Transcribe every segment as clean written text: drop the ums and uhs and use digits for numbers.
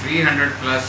300+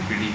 OPD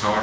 100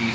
30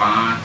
5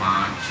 5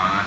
5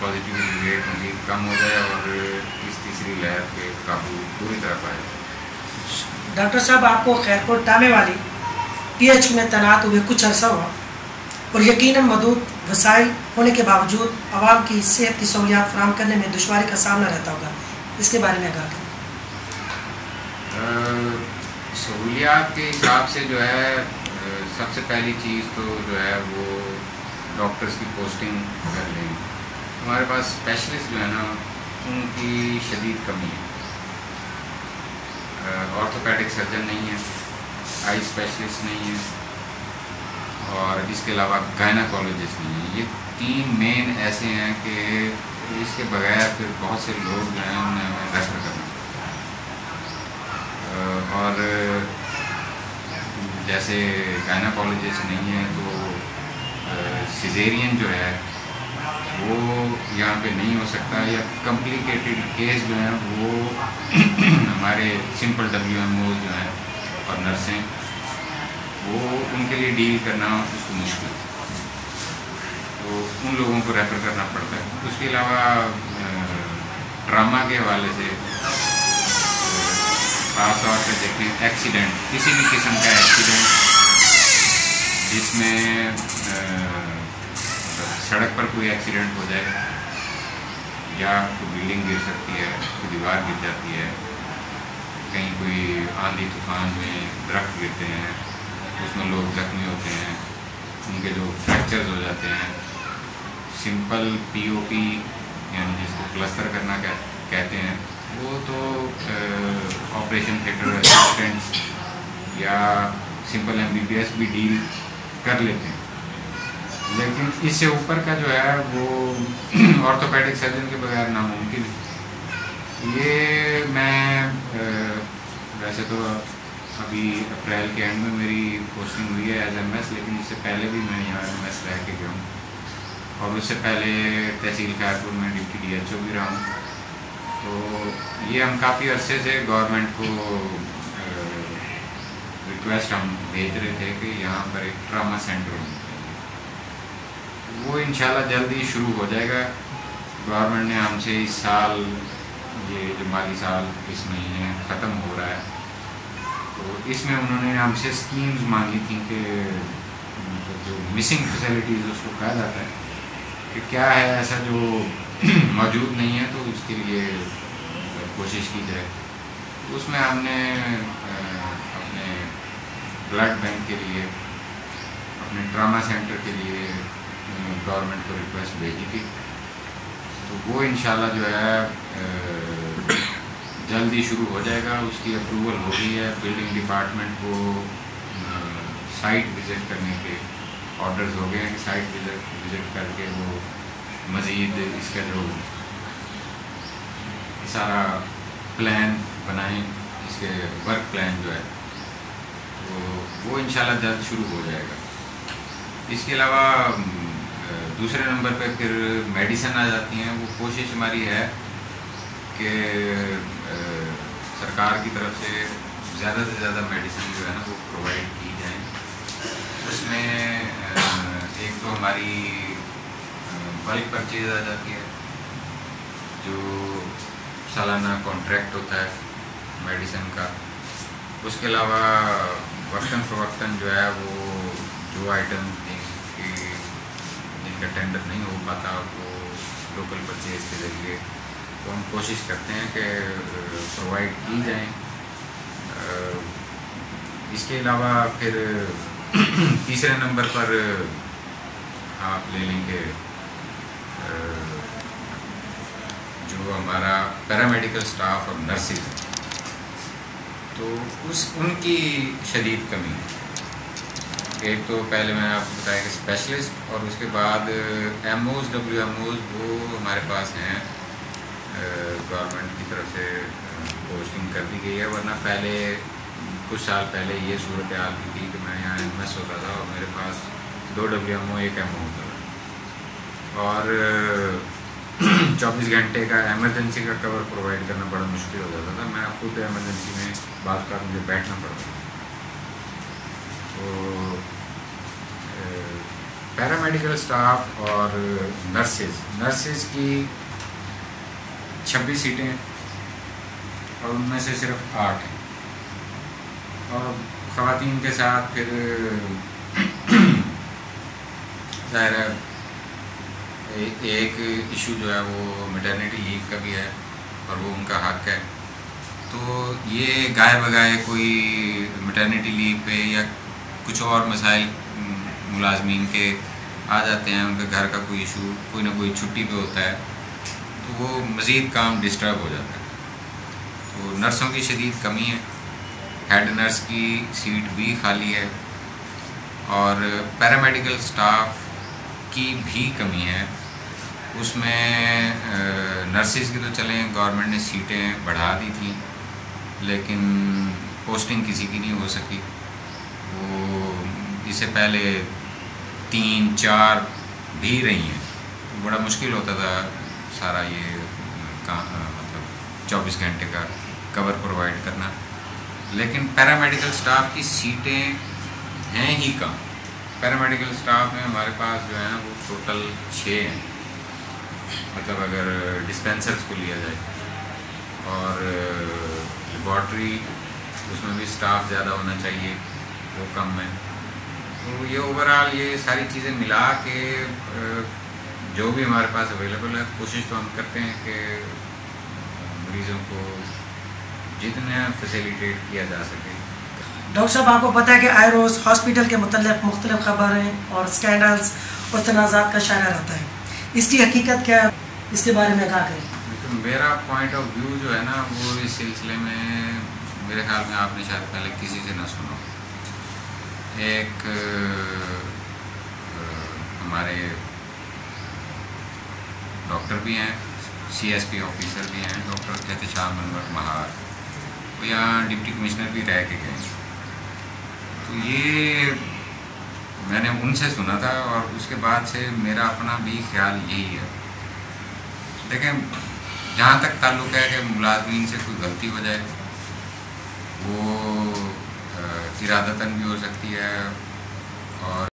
positivity rate مزید کم ہو جائے اور اس تیسری لہر پہ قابو پوری طرح پائے. ڈاکٹر صاحب آپ کو خیرپور ٹامے والی پی ایچ میں تعینات ہوئے کچھ عرصہ ہوا اور یقیناً محدود وسائل ہونے کے باوجود عوام کی صحت کی سہولیات فراہم کرنے میں دشواری کا سامنا رہتا ہوگا, اس کے بارے میں آگاہ کریں. سہولیات کے حساب سے جو ہے سب سے پہلی چیز تو جو ہے وہ ڈاکٹرز کی پوسٹنگ کر لیں. ہمارے پاس اسپیشلسٹ جو ہے نا ان کی شدید کمی ہے. آرتھوپیڈک سرجن نہیں ہے, آئی اسپیشلسٹ نہیں ہے, اور اس کے علاوہ گائناکالوجسٹ نہیں ہے. یہ 3 مین ایسے ہیں کہ اس کے بغیر پھر بہت سے لوگ جو ہیں انہیں ہمیں ریفر کرنا. اور جیسے گائناکالوجسٹ نہیں ہے تو سیزیرین جو ہے وہ یہاں پہ نہیں ہو سکتا, یا کمپلیکیٹڈ کیس جو ہیں وہ ہمارے سمپل WMO جو ہیں اور نرسیں وہ ان کے لیے ڈیل کرنا اس کو مشکل ہے, تو ان لوگوں کو ریفر کرنا پڑتا ہے. اس کے علاوہ ٹراما کے حوالے سے خاص طور پہ دیکھیں ایکسیڈنٹ, کسی بھی قسم کا ایکسیڈنٹ جس میں سڑک پر کوئی ایکسیڈنٹ ہو جائے یا کوئی بلڈنگ گر سکتی ہے, کوئی دیوار گر جاتی ہے, کہیں کوئی آندھی طوفان میں درخت گرتے ہیں اس میں لوگ زخمی ہوتے ہیں, ان کے جو فریکچرز ہو جاتے ہیں, سمپل POP یعنی جس کو پلستر کرنا کہتے ہیں, وہ تو آپریشن تھیٹر اسسٹنٹس یا سمپل MBBS بھی ڈیل کر لیتے ہیں. لیکن اس سے اوپر کا جو ہے وہ آرتھوپیڈک سرجن کے بغیر ناممکن ہے. یہ میں ویسے تو ابھی اپریل کے اینڈ میں میری پوسٹنگ ہوئی ہے ایز MS, لیکن اس سے پہلے بھی میں یہاں MS رہ کے گیا ہوں, اور اس سے پہلے تحصیل خیرپور میں ڈپٹی DHO بھی رہا ہوں. تو یہ ہم کافی عرصے سے گورنمنٹ کو ریکویسٹ ہم بھیج رہے تھے کہ یہاں پر ایک ٹراما سینٹر ہونا چاہیے. وہ انشاءاللہ جلد ہی شروع ہو جائے گا. گورنمنٹ نے ہم سے اس سال, یہ جو مالی سال اس مہینے ختم ہو رہا ہے, تو اس میں انہوں نے ہم سے اسکیمز مانگی تھیں کہ جو مسنگ فیسلٹیز اس کو کہا جاتا ہے کہ کیا ہے ایسا جو موجود نہیں ہے, تو اس کے لیے کوشش کی جائے. اس میں ہم نے اپنے بلڈ بینک کے لیے, اپنے ٹراما سینٹر کے لیے گورنمنٹ کو ریکویسٹ بھیجی تھی. تو وہ انشاءاللہ جو ہے جلدی شروع ہو جائے گا. اس کی اپروول ہو گئی ہے, بلڈنگ ڈپارٹمنٹ کو سائٹ وزٹ کرنے کے آرڈرز ہو گئے ہیں کہ سائٹ وزٹ کر کے وہ مزید اس کا جو سارا پلان بنائیں, اس کے ورک پلان جو ہے وہ انشاءاللہ جلد شروع ہو جائے گا. اس کے علاوہ دوسرے نمبر پہ پھر میڈیسن آ جاتی ہیں. وہ کوشش ہماری ہے کہ سرکار کی طرف سے زیادہ سے زیادہ میڈیسن جو ہے نا وہ پرووائڈ کی جائیں. اس میں ایک تو ہماری بلک پرچیز آ جاتی ہے, جو سالانہ کانٹریکٹ ہوتا ہے میڈیسن کا. اس کے علاوہ وقتاً فوقتاً جو ہے وہ جو آئٹم جن کا ٹینڈر نہیں ہو پاتا وہ لوکل پرچیز کے ذریعے تو ہم کوشش کرتے ہیں کہ پرووائڈ کی جائیں. اس کے علاوہ پھر تیسرے نمبر پر آپ لے لیں کہ جو ہمارا پیرامیڈیکل اسٹاف اور نرسز ہیں تو ان کی شدید کمی ہے. ایک تو پہلے میں نے آپ کو بتایا کہ اسپیشلسٹ, اور اس کے بعد MOs WMOs وہ ہمارے پاس ہیں, گورنمنٹ کی طرف سے پوسٹنگ کر دی گئی ہے. ورنہ پہلے کچھ سال پہلے یہ صورتحال بھی تھی کہ میں یہاں MS ہوتا تھا اور میرے پاس 2 WMO 1 MO ہوتا تھا, اور 24 گھنٹے کا ایمرجنسی کا کور پرووائڈ کرنا بڑا مشکل ہو جاتا تھا. میں خود ایمرجنسی میں بعض کا مجھے بیٹھنا پڑتا تھا. تو پیرامیڈیکل سٹاف اور نرسز کی 26 سیٹیں ہیں اور ان میں سے صرف 8 ہیں، اور خواتین کے ساتھ پھر ظاہر ہے ایک ایشو جو ہے وہ میٹرنٹی لیو کا بھی ہے اور وہ ان کا حق ہے. تو یہ گائے بگائے کوئی میٹرنٹی لیو پہ یا کچھ اور مسائل ملازمین کے آ جاتے ہیں، ان کے گھر کا کوئی ایشو، کوئی نہ کوئی چھٹی پہ ہوتا ہے، تو وہ مزید کام ڈسٹرب ہو جاتا ہے. تو نرسوں کی شدید کمی ہے، ہیڈ نرس کی سیٹ بھی خالی ہے، اور پیرامیڈیکل سٹاف کی بھی کمی ہے. اس میں نرسز کی تو چلیں گورنمنٹ نے سیٹیں بڑھا دی تھیں، لیکن پوسٹنگ کسی کی نہیں ہو سکی. وہ اس سے پہلے 3-4 بھی رہی ہیں، بڑا مشکل ہوتا تھا سارا یہ مطلب 24 گھنٹے کا کور پرووائڈ کرنا. لیکن پیرامیڈیکل سٹاف کی سیٹیں ہیں ہی کم. پیرامیڈیکل سٹاف میں ہمارے پاس جو ہیں وہ ٹوٹل 6 ہیں، مطلب اگر ڈسپینسرز کو لیا جائے، اور لیبارٹری اس میں بھی سٹاف زیادہ ہونا چاہیے، وہ کم ہے. تو یہ اوورآل یہ ساری چیزیں ملا کے جو بھی ہمارے پاس اویلیبل ہے، کوشش تو ہم کرتے ہیں کہ مریضوں کو جتنا فیسیلیٹیٹ کیا جا سکے. ڈاکٹر صاحب، آپ کو پتہ ہے کہ آئے روز ہاسپٹل کے متعلق مختلف خبریں اور اسکینڈلز اور تنازعات کا شائع رہتا ہے، اس کی حقیقت کیا ہے؟ اس کے بارے میں کیا کریں؟ میرا پوائنٹ آف ویو جو ہے نا، وہ اس سلسلے میں میرے خیال میں آپ نے شاید پہلے کسی سے نہ سنا. ایک ہمارے ڈاکٹر بھی ہیں، CSP آفیسر بھی ہیں، ڈاکٹر احتشام انور مہار، وہ یہاں ڈپٹی کمشنر بھی رہ کے گئے. تو یہ میں نے ان سے سنا تھا، اور اس کے بعد سے میرا اپنا بھی خیال یہی ہے. دیکھیں، جہاں تک تعلق ہے کہ ملازمین سے کوئی غلطی ہو جائے، وہ ارادتاً بھی ہو سکتی ہے، اور